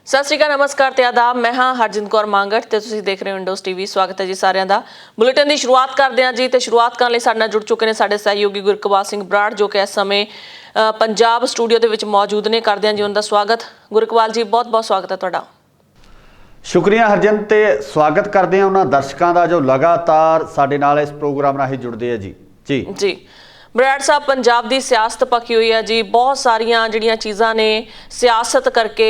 सत श्री अकाल, नमस्कार ते आदाब। मैं हाँ हरजिंद कौर मांगट ते तुसीं देख रहे हो विंडोज़ टीवी। स्वागत है जी सारिਆਂ ਦਾ। बुलेटिन की शुरुआत करते हैं जी। तो शुरुआत करने लई साडे नाल जुड़ चुके हैं साडे सहयोगी गुरकवाल सिंह बराड़, जो कि इस समय पंजाब स्टूडियो दे विच मौजूद ने। करते हैं जी उनका स्वागत। गुरकवाल जी, बहुत बहुत स्वागत है तुहाडा। शुक्रिया हरजिंद, ते स्वागत करते हैं उन्होंने दर्शकों का जो लगातार साडे नाल इस प्रोग्राम राही जुड़ते हैं जी जी जी बराड़ साहब, पंजाब की सियासत पकी हुई है जी। बहुत सारिया जिहड़ियां चीज़ां ने सियासत करके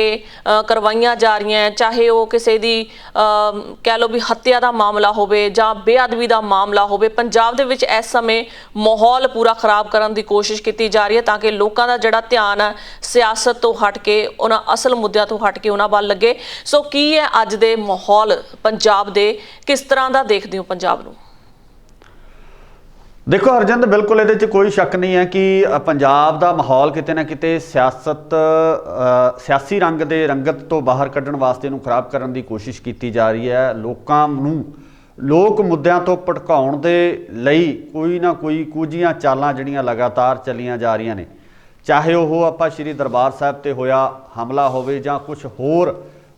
करवाइयां जा रही हैं, चाहे वो किसी की कह लो भी हत्या का मामला होवे जां बेअदबी का मामला होवे। पंजाब दे विच इस समय माहौल पूरा खराब करने की कोशिश की जा रही है ताकि लोगों का जिहड़ा ध्यान है सियासत तो हट के उन्हां असल मुद्दों तो हट के उन्हां वल लगे। सो की है अज दे माहौल पंजाब दे, किस तरह का देखते हो पंजाब नूं? देखो हरजिंद, बिल्कुल ये कोई शक नहीं है कि पंजाब का माहौल किते ना किते सियासी रंग के रंगत तो बाहर कढ़न वास्ते इहनूं खराब करने की कोशिश की जा रही है। लोकां नूं लोक मुद्दों तो भटकाउण दे लई कोई ना कोई कुझियां चालां जिहड़ियां लगातार चलियां जा रही ने, चाहे वह आपां श्री दरबार साहिब ते होया हमला होवे जां कुछ होर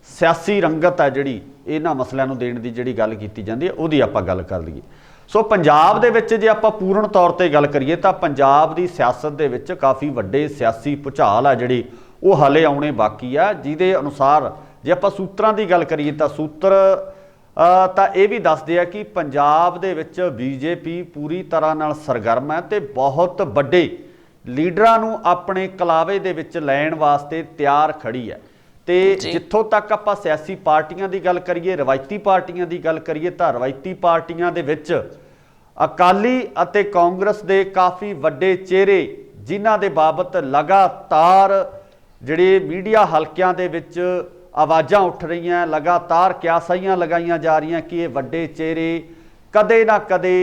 सियासी रंगत है जिहड़ी इन्हां मसलिਆਂ ਨੂੰ देण दी जिहड़ी गल कीती जांदी है उहदी आपां गल कर लईए। सो पंजाब दे विच जे आपां पूर्ण तौर ते गल करिए तां पंजाब दी सियासत दे विच काफ़ी वड्डे सियासी भुचाल आ जिहड़ी वो हाले आउणे बाकी आ, जिहदे अनुसार जे आपां सूत्रां दी गल करिए तां सूत्र तां इह भी दसदे आ कि पंजाब दे विच बीजेपी पूरी तरह नाल सरगर्म है ते बहुत वड्डे लीडरां नूं अपने कलावे दे विच लैण वास्ते तैयार खड़ी है। तो जिथों तक आपां सियासी पार्टियां की गल करिए, रवायती पार्टियां की गल करिए तां रवायती पार्टियां दे विच अकाली अते कांग्रेस दे काफ़ी वड्डे चेहरे जिन्हां दे बाबत लगातार जिहड़े मीडिया हलकियां दे विच आवाज़ां उठ रही, लगातार क्यासाइयां लगाईयां जा रही कि ये वड्डे चेहरे कदे ना कदे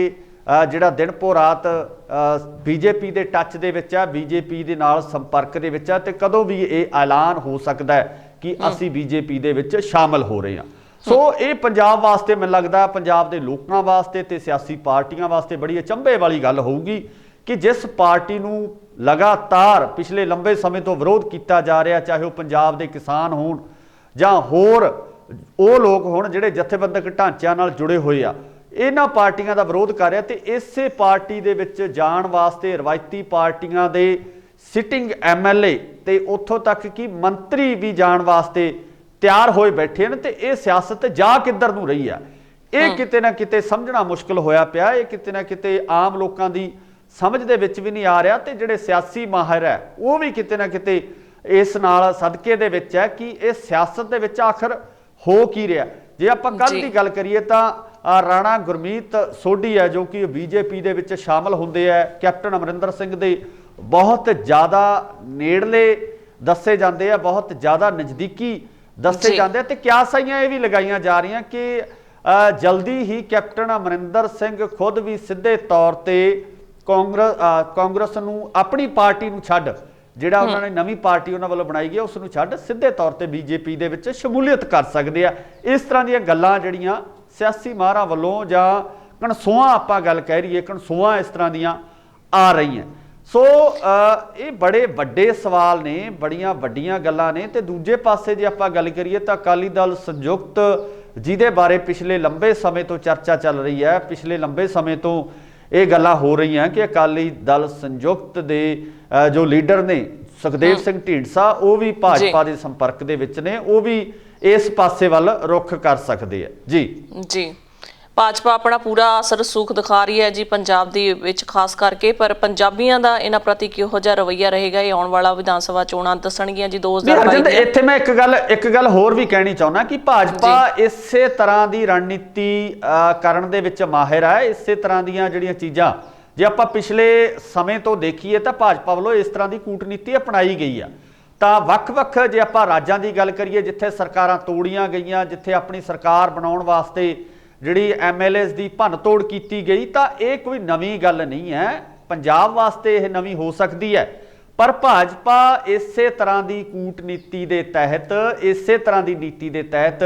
जिहड़ा दिन पो रात बीजेपी के टच दे विच है, बीजेपी दे नाल संपर्क दे विच है ते कदों भी ये ऐलान हो सकता है कि असी बीजेपी दे विच शामिल हो रहे हैं। सो ये पंजाब वास्ते मैनूं लगदा पंजाब दे लोकां वास्ते ते सियासी पार्टियां वास्ते बड़ी अचंभे वाली गल होऊगी कि जिस पार्टी नूं लगातार पिछले लंबे समय तो विरोध किया जा रहा, चाहे वो पंजाब दे किसान होण जां होर वो लोग होण जिहड़े जथेबंदक ढांचिਆਂ नाल जुड़े हुए आ, इन्हां पार्टियां दा विरोध कर रहा। तो इसे पार्टी दे विच जाण वास्ते रवायती पार्टियां दे सिटिंग MLA ते उत्थों तक कि मंत्री भी जाण वास्ते तैयार होए बैठे हैं। तो ये सियासत जा किधर नूं रही है, ये किते ना किते समझना मुश्किल होया पिया। ये किते ना किते आम लोगों की समझ दे विच भी नहीं आ रहा, तो जिहड़े सियासी माहिर है वो भी किते ना किते इस नाल सदके दे विच है कि इस सियासत दे विच आखिर हो की रहा। जे आपां कल की गल करिए तां राणा गुरमीत सोढी है जो कि बीजेपी दे विच शामिल हुंदे है, कैप्टन अमरिंदर सिंह दे बहुत ज़्यादा नेड़ले दसे जाते हैं, बहुत ज़्यादा नज़दीकी दसे जाते हैं। तो क्यासाइयां ये भी लगाइयां जा रही कि जल्दी ही कैप्टन अमरिंदर सिंह खुद भी सीधे तौर पर कांग्रेस नूं अपनी पार्टी नूं छड्ड जिहड़ा उन्होंने नवी पार्टी उन्होंने वालों बनाई गई उसनूं छड्ड सीधे तौर पर बीजेपी दे विच शमूलीयत कर सकते हैं। इस तरह दीयां गल्लां जिहड़ियां सियासी माहरां वल्लों जां कणसूआं आपां गल कह रहीए, कणसूआं इस तरह दीयां आ रही हैं। सो ये बड़े वड्डे सवाल ने, बड़ियां वड्डियां गल्लां ने। ते दूजे पासे जे आपां गल करिए तां अकाली दल संयुक्त जिहदे बारे पिछले लंबे समय तो चर्चा चल रही है, पिछले लंबे समय तो ये गल्लां हो रही हैं कि अकाली दल संयुक्त दे जो लीडर ने सुखदेव सिंह ढींडसा वो भी भाजपा के संपर्क दे विच ने, वो भी इस पासे वल रुख कर सकते हैं। जी जी भाजपा अपना पूरा असर सूख दिखा रही है जी पंजाब दी विच खास करके, पर पंजाबियों का इन्हां प्रति किहो जिहा रवैया रहेगा ये आने वाला विधान सभा चोणां दसणगियां जी 2022। इत्थे मैं एक गल होर भी कहनी चाहुंदा कि भाजपा इसे तरह की रणनीति करन दे विच माहिर है। इसे तरह दीयां जिहड़ियां चीज़ां जे आपां पिछले समय तो देखीए तो भाजपा वालों इस तरह की कूटनीति अपनाई गई है। तो वख-वख जे आपां राज्यां दी गल करिए जिथे सरकारां तोड़ियां गईयां, जिथे अपनी सरकार बनाउण वास्ते जिहड़ी MLAs की भन तोड़ की गई, तो ये कोई नवी गल नहीं है। पंजाब वास्ते यह नवी हो सकती है, पर भाजपा इसे तरह की कूटनीति के तहत, इसे तरह की नीति के तहत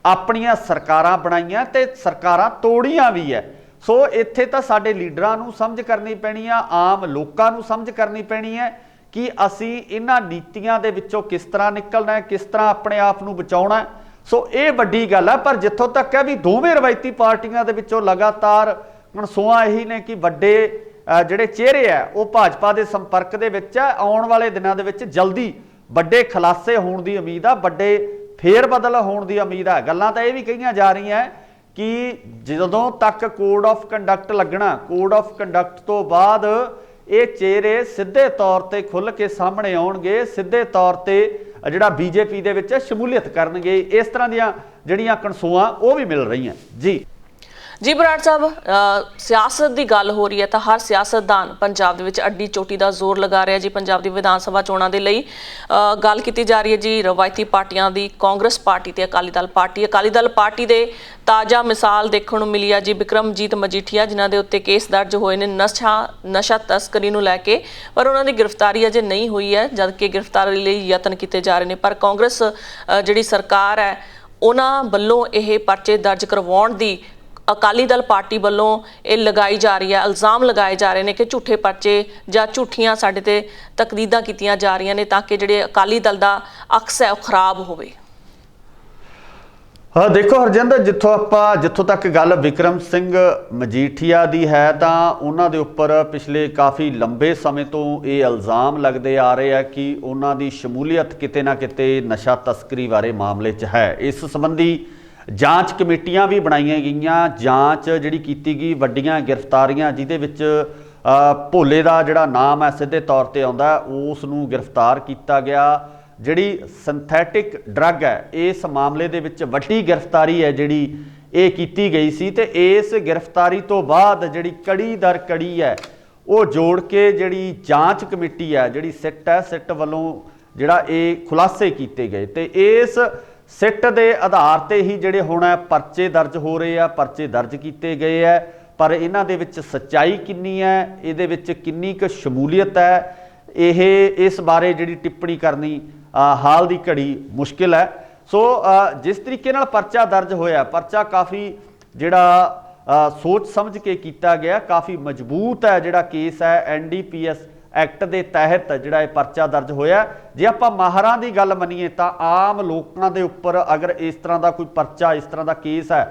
अपनियां सरकारां बनाईयां ते सरकारां तोड़ियां भी है। सो इत्थे तां साडे लीडरां नूं समझ करनी पैनी है, आम लोकां नूं समझ करनी पैनी है कि असी इन्हां नीतियां दे विचों किस तरह निकलना है, किस तरह अपने आप नूं बचाउणा है। सो ये वड्डी गल है। पर जिथों तक है भी दोवें रवायती पार्टियां दे विचों लगातार मनसूआ यही ने कि वड्डे ਜਿਹੜੇ ਚਿਹਰੇ ਆ ਉਹ ਭਾਜਪਾ ਦੇ ਸੰਪਰਕ ਦੇ ਵਿੱਚ ਹੈ। ਆਉਣ ਵਾਲੇ ਦਿਨਾਂ ਦੇ ਵਿੱਚ ਜਲਦੀ ਵੱਡੇ ਖੁਲਾਸੇ ਹੋਣ ਦੀ ਉਮੀਦ ਆ, ਵੱਡੇ ਫੇਰ ਬਦਲ ਹੋਣ ਦੀ ਉਮੀਦ ਆ। ਗੱਲਾਂ ਤਾਂ ਇਹ ਵੀ ਕਹੀਆਂ ਜਾ ਰਹੀਆਂ ਕਿ ਜਦੋਂ ਤੱਕ ਕੋਡ ਆਫ ਕੰਡਕਟ ਲੱਗਣਾ, ਕੋਡ ਆਫ ਕੰਡਕਟ ਤੋਂ ਬਾਅਦ ਇਹ ਚਿਹਰੇ ਸਿੱਧੇ ਤੌਰ ਤੇ ਖੁੱਲ੍ਹ ਕੇ ਸਾਹਮਣੇ ਆਉਣਗੇ, ਸਿੱਧੇ ਤੌਰ ਤੇ ਜਿਹੜਾ ਬੀਜੇਪੀ ਦੇ ਵਿੱਚ ਸ਼ਮੂਲੀਅਤ ਕਰਨਗੇ। ਇਸ ਤਰ੍ਹਾਂ ਦੀਆਂ ਜਿਹੜੀਆਂ ਕਨਸੂਆਂ ਉਹ ਵੀ ਮਿਲ ਰਹੀਆਂ ਜੀ ਬਰਾੜ ਸਾਹਿਬ, ਸਿਆਸਤ ਦੀ ਗੱਲ ਹੋ ਰਹੀ ਹੈ ਤਾਂ ਹਰ ਸਿਆਸਤਦਾਨ ਪੰਜਾਬ ਦੇ ਵਿੱਚ ਅੱਡੀ ਚੋਟੀ ਦਾ ਜ਼ੋਰ ਲਗਾ ਰਿਹਾ ਜੀ। ਪੰਜਾਬ ਦੀ ਵਿਧਾਨ ਸਭਾ ਚੋਣਾਂ ਦੇ ਲਈ ਗੱਲ ਕੀਤੀ ਜਾ ਰਹੀ ਹੈ ਜੀ ਰਵਾਇਤੀ ਪਾਰਟੀਆਂ ਦੀ, ਕਾਂਗਰਸ ਪਾਰਟੀ ਤੇ ਅਕਾਲੀ ਦਲ ਪਾਰਟੀ। ਅਕਾਲੀ ਦਲ ਪਾਰਟੀ ਦੇ ਤਾਜ਼ਾ ਮਿਸਾਲ ਦੇਖਣ ਨੂੰ ਮਿਲੀ ਆ ਜੀ ਬਿਕਰਮਜੀਤ ਮਜੀਠੀਆ, ਜਿਨ੍ਹਾਂ ਦੇ ਉੱਤੇ ਕੇਸ ਦਰਜ ਹੋਏ ਨੇ ਨਸ਼ਾ ਤਸਕਰੀ ਨੂੰ ਲੈ ਕੇ, ਪਰ ਉਹਨਾਂ ਦੀ ਗ੍ਰਿਫਤਾਰੀ ਅਜੇ ਨਹੀਂ ਹੋਈ ਹੈ, ਜਦਕਿ ਗ੍ਰਿਫਤਾਰੀ ਲਈ ਯਤਨ ਕੀਤੇ ਜਾ ਰਹੇ ਨੇ। ਪਰ ਕਾਂਗਰਸ ਜਿਹੜੀ ਸਰਕਾਰ ਹੈ ਉਹਨਾਂ ਵੱਲੋਂ ਇਹ ਪਰਚੇ ਦਰਜ ਕਰਵਾਉਣ ਦੀ ਅਕਾਲੀ ਦਲ ਪਾਰਟੀ ਵੱਲੋਂ ਇਹ ਲਗਾਈ ਜਾ ਰਹੀ ਹੈ, ਇਲਜ਼ਾਮ ਲਗਾਏ ਜਾ ਰਹੇ ਨੇ ਕਿ ਝੂਠੇ ਪਰਚੇ ਜਾਂ ਝੂਠੀਆਂ ਸਾਡੇ ਤੇ ਤਕਦੀਦਾਂ ਕੀਤੀਆਂ ਜਾ ਰਹੀਆਂ ਨੇ ਤਾਂ ਕਿ ਜਿਹੜੇ ਅਕਾਲੀ ਦਲ ਦਾ ਅਕਸ ਹੈ ਉਹ ਖਰਾਬ ਹੋਵੇ। ਦੇਖੋ ਹਰਜਿੰਦਰ, ਜਿੱਥੋਂ ਤੱਕ ਗੱਲ ਵਿਕਰਮ ਸਿੰਘ ਮਜੀਠੀਆ ਦੀ ਹੈ ਤਾਂ ਉਹਨਾਂ ਦੇ ਉੱਪਰ ਪਿਛਲੇ ਕਾਫੀ ਲੰਬੇ ਸਮੇਂ ਤੋਂ ਇਹ ਇਲਜ਼ਾਮ ਲੱਗਦੇ ਆ ਰਹੇ ਆ ਕਿ ਉਹਨਾਂ ਦੀ ਸ਼ਮੂਲੀਅਤ ਕਿਤੇ ਨਾ ਕਿਤੇ ਨਸ਼ਾ ਤਸਕਰੀ ਬਾਰੇ ਮਾਮਲੇ 'ਚ ਹੈ। ਇਸ ਸੰਬੰਧੀ ਜਾਂਚ ਕਮੇਟੀਆਂ ਵੀ ਬਣਾਈਆਂ ਗਈਆਂ, ਜਾਂਚ ਜਿਹੜੀ ਕੀਤੀ ਗਈ, ਵੱਡੀਆਂ ਗ੍ਰਿਫਤਾਰੀਆਂ ਜਿਹਦੇ ਵਿੱਚ ਭੋਲੇ ਦਾ ਜਿਹੜਾ ਨਾਮ ਹੈ ਸਿੱਧੇ ਤੌਰ ਤੇ ਆਉਂਦਾ, ਉਸ ਨੂੰ ਗ੍ਰਿਫਤਾਰ ਕੀਤਾ ਗਿਆ। ਜਿਹੜੀ ਸਿੰਥੈਟਿਕ ਡਰੱਗ ਹੈ ਇਸ ਮਾਮਲੇ ਦੇ ਵਿੱਚ ਵੱਡੀ ਗ੍ਰਿਫਤਾਰੀ ਹੈ ਜਿਹੜੀ ਇਹ ਕੀਤੀ ਗਈ ਸੀ ਤੇ ਇਸ ਗ੍ਰਿਫਤਾਰੀ ਤੋਂ ਬਾਅਦ ਜਿਹੜੀ ਕੜੀ ਦਰ ਕੜੀ ਹੈ ਉਹ ਜੋੜ ਕੇ ਜਿਹੜੀ ਜਾਂਚ ਕਮੇਟੀ ਹੈ, ਜਿਹੜੀ ਸਿੱਟ ਹੈ, ਸਿੱਟ ਵੱਲੋਂ ਜਿਹੜਾ ਇਹ ਖੁਲਾਸੇ ਕੀਤੇ ਗਏ ਤੇ ਇਸ ਸਿੱਟ ਦੇ ਆਧਾਰ ਤੇ ਹੀ ਜਿਹੜੇ ਹੁਣ ਪਰਚੇ ਦਰਜ ਹੋ ਰਹੇ ਆ, ਪਰਚੇ ਦਰਜ ਕੀਤੇ ਗਏ ਹੈ। ਪਰ ਇਹਨਾਂ ਦੇ ਵਿੱਚ ਸੱਚਾਈ ਕਿੰਨੀ ਹੈ, ਇਹਦੇ ਵਿੱਚ ਕਿੰਨੀ ਕੁ ਸ਼ਮੂਲੀਅਤ ਹੈ, ਇਸ ਬਾਰੇ ਜਿਹੜੀ ਟਿੱਪਣੀ ਕਰਨੀ ਹਾਲ ਦੀ ਘੜੀ ਮੁਸ਼ਕਿਲ ਹੈ। ਸੋ ਜਿਸ ਤਰੀਕੇ ਨਾਲ ਪਰਚਾ ਦਰਜ ਹੋਇਆ, ਪਰਚਾ ਕਾਫੀ ਜਿਹੜਾ ਸੋਚ ਸਮਝ ਕੇ ਕੀਤਾ ਗਿਆ, ਕਾਫੀ ਮਜ਼ਬੂਤ ਹੈ ਜਿਹੜਾ ਕੇਸ ਹੈ। NDPS ਐਕਟ ਦੇ ਤਹਿਤ ਜਿਹੜਾ ਇਹ ਪਰਚਾ ਦਰਜ ਹੋਇਆ। ਜੇ ਆਪਾਂ ਮਾਹਰਾਂ ਦੀ ਗੱਲ ਮੰਨੀਏ ਤਾਂ ਆਮ ਲੋਕਾਂ ਦੇ ਉੱਪਰ ਅਗਰ ਇਸ ਤਰ੍ਹਾਂ ਦਾ ਕੋਈ ਪਰਚਾ, ਇਸ ਤਰ੍ਹਾਂ ਦਾ ਕੇਸ ਹੈ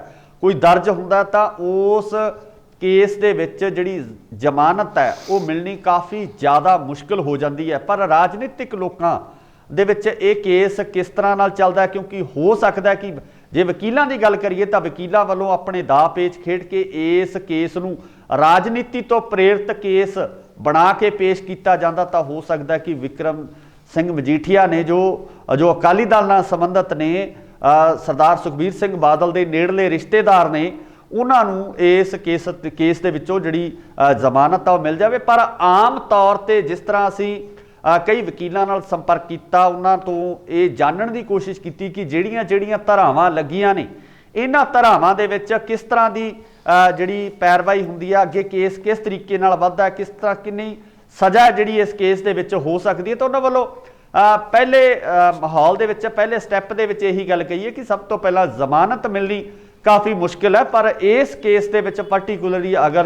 ਕੋਈ ਦਰਜ ਹੁੰਦਾ ਤਾਂ ਉਸ ਕੇਸ ਦੇ ਵਿੱਚ ਜਿਹੜੀ ਜ਼ਮਾਨਤ ਹੈ ਉਹ ਮਿਲਣੀ ਕਾਫੀ ਜ਼ਿਆਦਾ ਮੁਸ਼ਕਿਲ ਹੋ ਜਾਂਦੀ ਹੈ। ਪਰ ਰਾਜਨੀਤਿਕ ਲੋਕਾਂ ਦੇ ਵਿੱਚ ਇਹ ਕੇਸ ਕਿਸ ਤਰ੍ਹਾਂ ਨਾਲ ਚੱਲਦਾ, ਕਿਉਂਕਿ ਹੋ ਸਕਦਾ ਕਿ ਜੇ ਵਕੀਲਾਂ ਦੀ ਗੱਲ ਕਰੀਏ ਤਾਂ ਵਕੀਲਾਂ ਵੱਲੋਂ ਆਪਣੇ ਦਾਅ ਪੇਚ ਖੇਡ ਕੇ ਇਸ ਕੇਸ ਨੂੰ ਰਾਜਨੀਤੀ ਤੋਂ ਪ੍ਰੇਰਿਤ ਕੇਸ ਬਣਾ ਕੇ ਪੇਸ਼ ਕੀਤਾ ਜਾਂਦਾ ਤਾਂ ਹੋ ਸਕਦਾ ਕਿ ਵਿਕਰਮ ਸਿੰਘ ਮਜੀਠੀਆ ਨੇ ਜੋ ਅਕਾਲੀ ਦਲ ਨਾਲ ਸੰਬੰਧਿਤ ਨੇ, ਸਰਦਾਰ ਸੁਖਬੀਰ ਸਿੰਘ ਬਾਦਲ ਦੇ ਨੇੜਲੇ ਰਿਸ਼ਤੇਦਾਰ ਨੇ, ਉਹਨਾਂ ਨੂੰ ਇਸ ਕੇਸ ਦੇ ਵਿੱਚੋਂ ਜਿਹੜੀ ਜ਼ਮਾਨਤ ਆ ਉਹ ਮਿਲ ਜਾਵੇ। ਪਰ ਆਮ ਤੌਰ ਤੇ ਜਿਸ ਤਰ੍ਹਾਂ ਅਸੀਂ ਕਈ ਵਕੀਲਾਂ ਨਾਲ ਸੰਪਰਕ ਕੀਤਾ, ਉਹਨਾਂ ਤੋਂ ਇਹ ਜਾਣਨ ਦੀ ਕੋਸ਼ਿਸ਼ ਕੀਤੀ ਕਿ ਜਿਹੜੀਆਂ ਧਾਰਾਵਾਂ ਲੱਗੀਆਂ ਨੇ ਇਹਨਾਂ ਧਾਰਾਵਾਂ ਦੇ ਵਿੱਚ ਕਿਸ ਤਰ੍ਹਾਂ ਦੀ ਜਿਹੜੀ ਪੈਰਵਾਈ ਹੁੰਦੀ ਆ, ਅੱਗੇ ਕੇਸ ਕਿਸ ਤਰੀਕੇ ਨਾਲ ਵੱਧਦਾ, ਕਿਸ ਤਰ੍ਹਾਂ ਕਿੰਨੀ ਸਜ਼ਾ ਜਿਹੜੀ ਇਸ ਕੇਸ ਦੇ ਵਿੱਚ ਹੋ ਸਕਦੀ ਹੈ। ਤਾਂ ਉਹਨਾਂ ਵੱਲੋਂ ਪਹਿਲੇ ਮਾਹੌਲ ਦੇ ਵਿੱਚ, ਪਹਿਲੇ ਸਟੈਪ ਦੇ ਵਿੱਚ ਇਹੀ ਗੱਲ ਕਹੀ ਹੈ ਕਿ ਸਭ ਤੋਂ ਪਹਿਲਾਂ ਜ਼ਮਾਨਤ ਮਿਲਣੀ ਕਾਫੀ ਮੁਸ਼ਕਿਲ ਹੈ। ਪਰ ਇਸ ਕੇਸ ਦੇ ਵਿੱਚ ਪਾਰਟੀਕੂਲਰਲੀ ਅਗਰ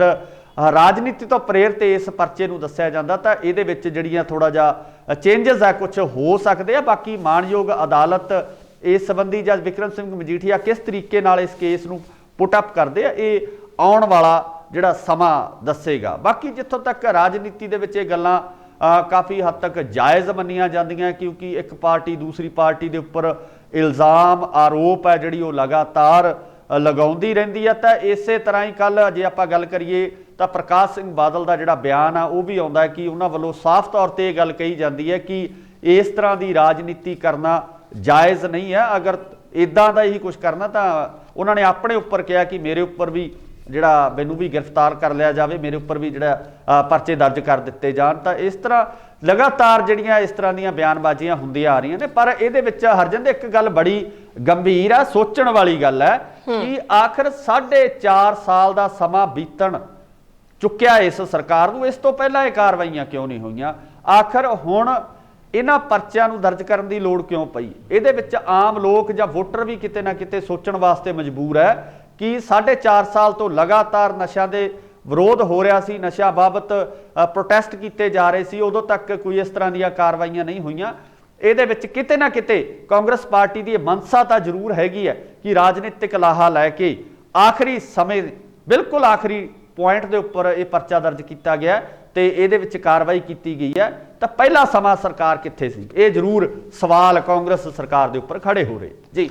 ਰਾਜਨੀਤੀ ਤੋਂ ਪ੍ਰੇਰਿਤ ਇਸ ਪਰਚੇ ਨੂੰ ਦੱਸਿਆ ਜਾਂਦਾ ਤਾਂ ਇਹਦੇ ਵਿੱਚ ਜਿਹੜੀਆਂ ਥੋੜਾ ਜਿਹਾ ਚੇਂਜਸ ਹੈ ਕੁਝ ਹੋ ਸਕਦੇ ਆ। ਬਾਕੀ ਮਾਣਯੋਗ ਅਦਾਲਤ ਇਸ ਸੰਬੰਧੀ ਜੱਜ ਵਿਕਰਮ ਸਿੰਘ ਮਜੀਠੀਆ ਕਿਸ ਤਰੀਕੇ ਨਾਲ ਇਸ ਕੇਸ ਨੂੰ ਪੁੱਟ ਅਪ ਕਰਦੇ ਆ, ਇਹ ਆਉਣ ਵਾਲਾ ਜਿਹੜਾ ਸਮਾਂ ਦੱਸੇਗਾ। ਬਾਕੀ ਜਿੱਥੋਂ ਤੱਕ ਰਾਜਨੀਤੀ ਦੇ ਵਿੱਚ ਇਹ ਗੱਲਾਂ ਕਾਫੀ ਹੱਦ ਤੱਕ ਜਾਇਜ਼ ਮੰਨੀਆਂ ਜਾਂਦੀਆਂ, ਕਿਉਂਕਿ ਇੱਕ ਪਾਰਟੀ ਦੂਸਰੀ ਪਾਰਟੀ ਦੇ ਉੱਪਰ ਇਲਜ਼ਾਮ ਆਰੋਪ ਹੈ ਜਿਹੜੀ ਉਹ ਲਗਾਤਾਰ ਲਗਾਉਂਦੀ ਰਹਿੰਦੀ ਹੈ। ਤਾਂ ਇਸੇ ਤਰ੍ਹਾਂ ਹੀ ਕੱਲ ਜੇ ਆਪਾਂ ਗੱਲ ਕਰੀਏ ਤਾਂ ਪ੍ਰਕਾਸ਼ ਸਿੰਘ ਬਾਦਲ ਦਾ ਜਿਹੜਾ ਬਿਆਨ ਆ ਉਹ ਵੀ ਆਉਂਦਾ ਕਿ ਉਹਨਾਂ ਵੱਲੋਂ ਸਾਫ਼ ਤੌਰ ਤੇ ਇਹ ਗੱਲ ਕਹੀ ਜਾਂਦੀ ਹੈ ਕਿ ਇਸ ਤਰ੍ਹਾਂ ਦੀ ਰਾਜਨੀਤੀ ਕਰਨਾ ਜਾਇਜ਼ ਨਹੀਂ ਹੈ। ਅਗਰ ਇੱਦਾਂ ਦਾ ਹੀ ਕੁਝ ਕਰਨਾ ਤਾਂ ਉਹਨਾਂ ਨੇ ਆਪਣੇ ਉੱਪਰ ਕਿਹਾ ਕਿ ਮੇਰੇ ਉੱਪਰ ਵੀ ਜਿਹੜਾ ਮੈਨੂੰ ਵੀ ਗ੍ਰਿਫਤਾਰ ਕਰ ਲਿਆ ਜਾਵੇ, ਮੇਰੇ ਉੱਪਰ ਵੀ ਜਿਹੜਾ ਪਰਚੇ ਦਰਜ ਕਰ ਦਿੱਤੇ ਜਾਣ। ਤਾਂ ਇਸ ਤਰ੍ਹਾਂ ਲਗਾਤਾਰ ਜਿਹੜੀਆਂ ਇਸ ਤਰ੍ਹਾਂ ਦੀਆਂ ਬਿਆਨਬਾਜ਼ੀਆਂ ਹੁੰਦੀਆਂ ਆ ਰਹੀਆਂ ਨੇ। ਪਰ ਇਹਦੇ ਵਿੱਚ ਹਰਜਿੰਦਰ ਇੱਕ ਗੱਲ ਬੜੀ ਗੰਭੀਰ ਆ, ਸੋਚਣ ਵਾਲੀ ਗੱਲ ਹੈ ਕਿ ਆਖਰ 4.5 ਸਾਲ ਦਾ ਸਮਾਂ ਬੀਤਣ ਚੁੱਕਿਆ ਇਸ ਸਰਕਾਰ ਨੂੰ, ਇਸ ਤੋਂ ਪਹਿਲਾਂ ਇਹ ਕਾਰਵਾਈਆਂ ਕਿਉਂ ਨਹੀਂ ਹੋਈਆਂ? ਆਖਰ ਹੁਣ ਇਹਨਾਂ ਪਰਚਿਆਂ ਨੂੰ ਦਰਜ ਕਰਨ ਦੀ ਲੋੜ ਕਿਉਂ ਪਈ? ਇਹਦੇ ਵਿੱਚ ਆਮ ਲੋਕ ਜਾਂ ਵੋਟਰ ਵੀ ਕਿਤੇ ਨਾ ਕਿਤੇ ਸੋਚਣ ਵਾਸਤੇ ਮਜਬੂਰ ਹੈ ਕਿ 4.5 ਸਾਲ ਤੋਂ ਲਗਾਤਾਰ ਨਸ਼ਿਆਂ ਦੇ ਵਿਰੋਧ ਹੋ ਰਿਹਾ ਸੀ, ਨਸ਼ਾ ਬਾਬਤ ਪ੍ਰੋਟੈਸਟ ਕੀਤੇ ਜਾ ਰਹੇ ਸੀ, ਉਦੋਂ ਤੱਕ ਕੋਈ ਇਸ ਤਰ੍ਹਾਂ ਦੀਆਂ ਕਾਰਵਾਈਆਂ ਨਹੀਂ ਹੋਈਆਂ। ਇਹਦੇ ਵਿੱਚ ਕਿਤੇ ਨਾ ਕਿਤੇ ਕਾਂਗਰਸ ਪਾਰਟੀ ਦੀ ਮਨਸਾ ਤਾਂ ਜ਼ਰੂਰ ਹੈਗੀ ਹੈ ਕਿ ਰਾਜਨੀਤਿਕ ਲਾਹਾ ਲੈ ਕੇ ਆਖਰੀ ਸਮੇਂ ਬਿਲਕੁਲ ਆਖਰੀ ਪੁਆਇੰਟ ਦੇ ਉੱਪਰ ਇਹ ਪਰਚਾ ਦਰਜ ਕੀਤਾ ਗਿਆ ਤੇ ਇਹਦੇ ਵਿੱਚ ਕਾਰਵਾਈ ਕੀਤੀ ਗਈ ਹੈ। ਤਾਂ ਪਹਿਲਾ ਸਮਾਂ ਸਰਕਾਰ ਕਿੱਥੇ ਸੀ, ਇਹ ਜ਼ਰੂਰ ਸਵਾਲ ਕਾਂਗਰਸ ਸਰਕਾਰ ਦੇ ਉੱਪਰ ਖੜੇ ਹੋ ਰਹੇ ਜੀ।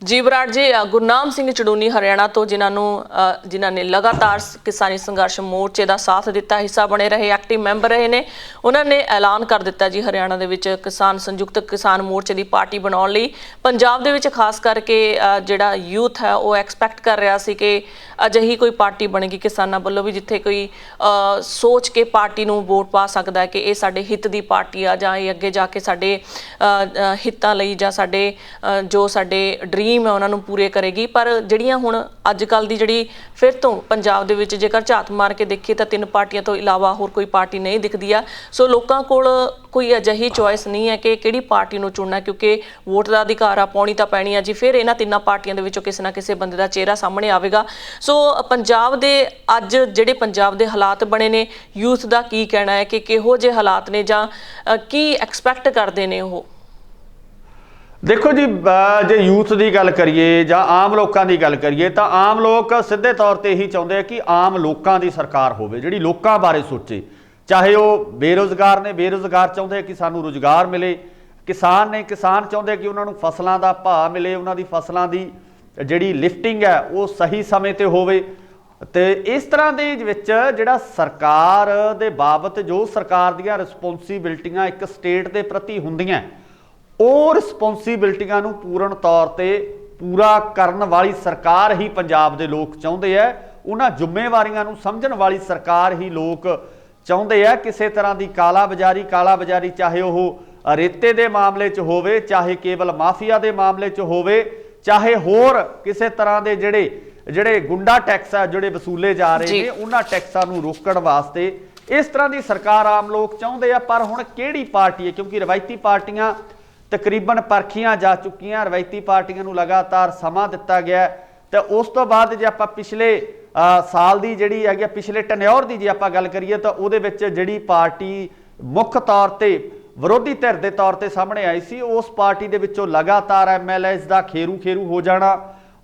ਜੀ ਬਰਾੜ ਜੀ, ਗੁਰਨਾਮ ਸਿੰਘ ਚੜੂਨੀ ਹਰਿਆਣਾ ਤੋਂ ਜਿਨ੍ਹਾਂ ਨੇ ਲਗਾਤਾਰ ਕਿਸਾਨੀ ਸੰਘਰਸ਼ ਮੋਰਚੇ ਦਾ ਸਾਥ ਦਿੱਤਾ, ਹਿੱਸਾ ਬਣੇ ਰਹੇ, ਐਕਟਿਵ ਮੈਂਬਰ ਰਹੇ ਨੇ, ਉਹਨਾਂ ਨੇ ਐਲਾਨ ਕਰ ਦਿੱਤਾ ਜੀ ਹਰਿਆਣਾ ਦੇ ਵਿੱਚ ਸੰਯੁਕਤ ਕਿਸਾਨ ਮੋਰਚੇ ਦੀ ਪਾਰਟੀ ਬਣਾਉਣ ਲਈ। ਪੰਜਾਬ ਦੇ ਵਿੱਚ ਖਾਸ ਕਰਕੇ ਜਿਹੜਾ ਯੂਥ ਹੈ ਉਹ ਐਕਸਪੈਕਟ ਕਰ ਰਿਹਾ ਸੀ ਕਿ ਅਜਿਹੀ ਕੋਈ ਪਾਰਟੀ ਬਣੇਗੀ ਕਿਸਾਨਾਂ ਵੱਲੋਂ ਵੀ ਜਿੱਥੇ ਕੋਈ ਸੋਚ ਕੇ ਪਾਰਟੀ ਨੂੰ ਵੋਟ ਪਾ ਸਕਦਾ ਹੈ ਕਿ ਇਹ ਸਾਡੇ ਹਿੱਤ ਦੀ ਪਾਰਟੀ ਆ ਜਾਂ ਇਹ ਅੱਗੇ ਜਾ ਕੇ ਸਾਡੇ ਹਿੱਤਾਂ ਲਈ ਜਾਂ ਸਾਡੇ ਜੋ ਸਾਡੇ ਡ੍ਰੀਮ ਹੈ ਉਹਨਾਂ ਨੂੰ ਪੂਰੇ ਕਰੇਗੀ। ਪਰ ਜਿਹੜੀਆਂ ਹੁਣ ਅੱਜ ਕੱਲ੍ਹ ਦੀ ਜਿਹੜੀ ਫਿਰ ਤੋਂ ਪੰਜਾਬ ਦੇ ਵਿੱਚ ਜੇਕਰ ਝਾਤ ਮਾਰ ਕੇ ਦੇਖੀਏ ਤਾਂ 3 ਪਾਰਟੀਆਂ ਤੋਂ ਇਲਾਵਾ ਹੋਰ ਕੋਈ ਪਾਰਟੀ ਨਹੀਂ ਦਿਖਦੀ ਆ। ਸੋ ਲੋਕਾਂ ਕੋਲ ਕੋਈ ਅਜਿਹੀ ਚੋਇਸ ਨਹੀਂ ਹੈ ਕਿ ਕਿਹੜੀ ਪਾਰਟੀ ਨੂੰ ਚੁਣਨਾ, ਕਿਉਂਕਿ ਵੋਟ ਦਾ ਅਧਿਕਾਰ ਆ, ਪਾਉਣੀ ਤਾਂ ਪੈਣੀ ਆ ਜੀ। ਫਿਰ ਇਹਨਾਂ 3 ਪਾਰਟੀਆਂ ਦੇ ਵਿੱਚੋਂ ਕਿਸੇ ਨਾ ਕਿਸੇ ਬੰਦੇ ਦਾ ਚਿਹਰਾ ਸਾਹਮਣੇ ਆਵੇਗਾ। ਸੋ ਪੰਜਾਬ ਦੇ ਅੱਜ ਜਿਹੜੇ ਪੰਜਾਬ ਦੇ ਹਾਲਾਤ ਬਣੇ ਨੇ, ਯੂਥ ਦਾ ਕੀ ਕਹਿਣਾ ਹੈ ਕਿ ਕਿਹੋ ਜਿਹੇ ਹਾਲਾਤ ਨੇ ਜਾਂ ਕੀ ਐਕਸਪੈਕਟ ਕਰਦੇ ਨੇ ਉਹ? ਦੇਖੋ ਜੀ, ਜੇ ਯੂਥ ਦੀ ਗੱਲ ਕਰੀਏ ਜਾਂ ਆਮ ਲੋਕਾਂ ਦੀ ਗੱਲ ਕਰੀਏ ਤਾਂ ਆਮ ਲੋਕ ਸਿੱਧੇ ਤੌਰ ਤੇ ਇਹੀ ਚਾਹੁੰਦੇ ਆ ਕਿ ਆਮ ਲੋਕਾਂ ਦੀ ਸਰਕਾਰ ਹੋਵੇ ਜਿਹੜੀ ਲੋਕਾਂ ਬਾਰੇ ਸੋਚੇ। ਚਾਹੇ ਉਹ ਬੇਰੁਜ਼ਗਾਰ ਨੇ, ਬੇਰੁਜ਼ਗਾਰ ਚਾਹੁੰਦੇ ਕਿ ਸਾਨੂੰ ਰੁਜ਼ਗਾਰ ਮਿਲੇ, ਕਿਸਾਨ ਚਾਹੁੰਦੇ ਕਿ ਉਹਨਾਂ ਨੂੰ ਫਸਲਾਂ ਦਾ ਭਾਅ ਮਿਲੇ, ਉਹਨਾਂ ਦੀ ਫਸਲਾਂ ਦੀ ਜਿਹੜੀ ਲਿਫਟਿੰਗ ਹੈ ਉਹ ਸਹੀ ਸਮੇਂ ਤੇ ਹੋਵੇ। ਤੇ ਇਸ ਤਰ੍ਹਾਂ ਦੇ ਵਿੱਚ ਜਿਹੜਾ ਸਰਕਾਰ ਦੇ ਬਾਬਤ ਜੋ ਸਰਕਾਰ ਦੀਆਂ ਰਿਸਪੌਂਸਿਬਿਲਟੀਆਂ ਇੱਕ ਸਟੇਟ ਦੇ ਪ੍ਰਤੀ ਹੁੰਦੀਆਂ, ਉਹ ਰਿਸਪੌਂਸਿਬਿਲਟੀਆਂ ਨੂੰ ਪੂਰਨ ਤੌਰ ਤੇ ਪੂਰਾ ਕਰਨ ਵਾਲੀ ਸਰਕਾਰ ਹੀ ਪੰਜਾਬ ਦੇ ਲੋਕ ਚਾਹੁੰਦੇ ਆ। ਉਹਨਾਂ ਜ਼ਿੰਮੇਵਾਰੀਆਂ ਨੂੰ ਸਮਝਣ ਵਾਲੀ ਸਰਕਾਰ ਹੀ ਲੋਕ ਚਾਹੁੰਦੇ ਆ। ਕਿਸੇ ਤਰ੍ਹਾਂ ਦੀ ਕਾਲਾ ਬਾਜ਼ਾਰੀ ਚਾਹੇ ਉਹ ਰੇਤੇ ਦੇ ਮਾਮਲੇ 'ਚ ਹੋਵੇ, ਚਾਹੇ ਕੇਵਲ ਮਾਫੀਆ ਦੇ ਮਾਮਲੇ 'ਚ ਹੋਵੇ, ਚਾਹੇ ਹੋਰ ਕਿਸੇ ਤਰ੍ਹਾਂ ਦੇ ਜਿਹੜੇ ਗੁੰਡਾ ਟੈਕਸ ਆ ਜਿਹੜੇ ਵਸੂਲੇ ਜਾ ਰਹੇ ਨੇ, ਉਹਨਾਂ ਟੈਕਸਾਂ ਨੂੰ ਰੋਕਣ ਵਾਸਤੇ ਇਸ ਤਰ੍ਹਾਂ ਦੀ ਸਰਕਾਰ ਆਮ ਲੋਕ ਚਾਹੁੰਦੇ ਆ। ਪਰ ਹੁਣ ਕਿਹੜੀ ਪਾਰਟੀ ਹੈ, ਕਿਉਂਕਿ ਰਵਾਇਤੀ ਪਾਰਟੀਆਂ ਤਕਰੀਬਨ ਪਰਖੀਆਂ ਜਾ ਚੁੱਕੀਆਂ, ਰਵਾਇਤੀ ਪਾਰਟੀਆਂ ਨੂੰ ਲਗਾਤਾਰ ਸਮਾਂ ਦਿੱਤਾ ਗਿਆ। ਤੇ ਉਸ ਤੋਂ ਬਾਅਦ ਜੇ ਆਪਾਂ ਪਿਛਲੇ ਸਾਲ ਦੀ ਜਿਹੜੀ ਹੈਗੀ, ਪਿਛਲੇ ਟੈਨਿਓਰ ਦੀ ਜੇ ਆਪਾਂ ਗੱਲ ਕਰੀਏ ਤਾਂ ਉਹਦੇ ਵਿੱਚ ਜਿਹੜੀ ਪਾਰਟੀ ਮੁੱਖ ਤੌਰ ਤੇ ਵਿਰੋਧੀ ਧਿਰ ਦੇ ਤੌਰ ਤੇ ਸਾਹਮਣੇ ਆਈ ਸੀ, ਉਸ ਪਾਰਟੀ ਦੇ ਵਿੱਚੋਂ ਲਗਾਤਾਰ MLAs ਦਾ ਖੇਰੂ ਹੋ ਜਾਣਾ,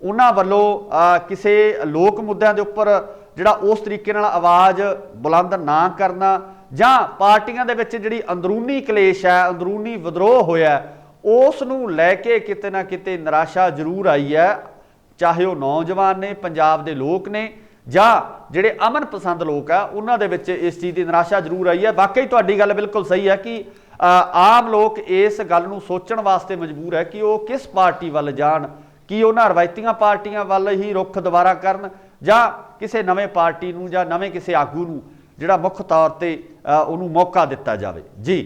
ਉਹਨਾਂ ਵੱਲੋਂ ਕਿਸੇ ਲੋਕ ਮੁੱਦਿਆਂ ਦੇ ਉੱਪਰ ਜਿਹੜਾ ਉਸ ਤਰੀਕੇ ਨਾਲ ਆਵਾਜ਼ ਬੁਲੰਦ ਨਾ ਕਰਨਾ, ਜਾਂ ਪਾਰਟੀਆਂ ਦੇ ਵਿੱਚ ਜਿਹੜੀ ਅੰਦਰੂਨੀ ਕਲੇਸ਼ ਹੈ, ਅੰਦਰੂਨੀ ਵਿਦਰੋਹ ਹੋਇਆ, ਉਸ ਨੂੰ ਲੈ ਕੇ ਕਿਤੇ ਨਾ ਕਿਤੇ ਨਿਰਾਸ਼ਾ ਜ਼ਰੂਰ ਆਈ ਹੈ। ਚਾਹੇ ਉਹ ਨੌਜਵਾਨ ਨੇ, ਪੰਜਾਬ ਦੇ ਲੋਕ ਨੇ, ਜਾਂ ਜਿਹੜੇ ਅਮਨ ਪਸੰਦ ਲੋਕ ਆ, ਉਹਨਾਂ ਦੇ ਵਿੱਚ ਇਸ ਚੀਜ਼ ਦੀ ਨਿਰਾਸ਼ਾ ਜ਼ਰੂਰ ਆਈ ਹੈ। ਵਾਕਈ ਤੁਹਾਡੀ ਗੱਲ ਬਿਲਕੁਲ ਸਹੀ ਹੈ ਕਿ ਆਮ ਲੋਕ ਇਸ ਗੱਲ ਨੂੰ ਸੋਚਣ ਵਾਸਤੇ ਮਜਬੂਰ ਹੈ ਕਿ ਉਹ ਕਿਸ ਪਾਰਟੀ ਵੱਲ ਜਾਣ, ਕੀ ਉਹਨਾਂ ਰਵਾਇਤੀਆਂ ਪਾਰਟੀਆਂ ਵੱਲ ਹੀ ਰੁੱਖ ਦੁਬਾਰਾ ਕਰਨ, ਜਾਂ ਕਿਸੇ ਨਵੇਂ ਪਾਰਟੀ ਨੂੰ ਜਾਂ ਨਵੇਂ ਕਿਸੇ ਆਗੂ ਨੂੰ ਜਿਹੜਾ ਮੁੱਖ ਤੌਰ ਤੇ ਉਹਨੂੰ ਮੌਕਾ ਦਿੱਤਾ ਜਾਵੇ। ਜੀ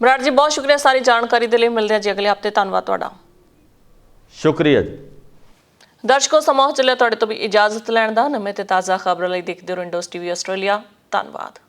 ਬਰਾੜ ਜੀ, ਬਹੁਤ ਸ਼ੁਕਰੀਆ ਸਾਰੀ ਜਾਣਕਾਰੀ ਦੇ ਲਈ। ਮਿਲਦੇ ਹਾਂ ਜੀ ਅਗਲੇ ਹਫਤੇ। ਧੰਨਵਾਦ ਤੁਹਾਡਾ। ਸ਼ੁਕਰੀਆ ਜੀ। ਦਰਸ਼ਕੋ, ਸਮਾਂ ਚੱਲਿਆ ਤੁਹਾਡੇ ਤੋਂ ਵੀ ਇਜਾਜ਼ਤ ਲੈਣ ਦਾ। ਨਵੇਂ ਤੇ ਤਾਜ਼ਾ ਖਬਰਾਂ ਲਈ ਦੇਖਦੇ ਰਹੋ ਇੰਡੋਸ TV ਆਸਟ੍ਰੇਲੀਆ। ਧੰਨਵਾਦ।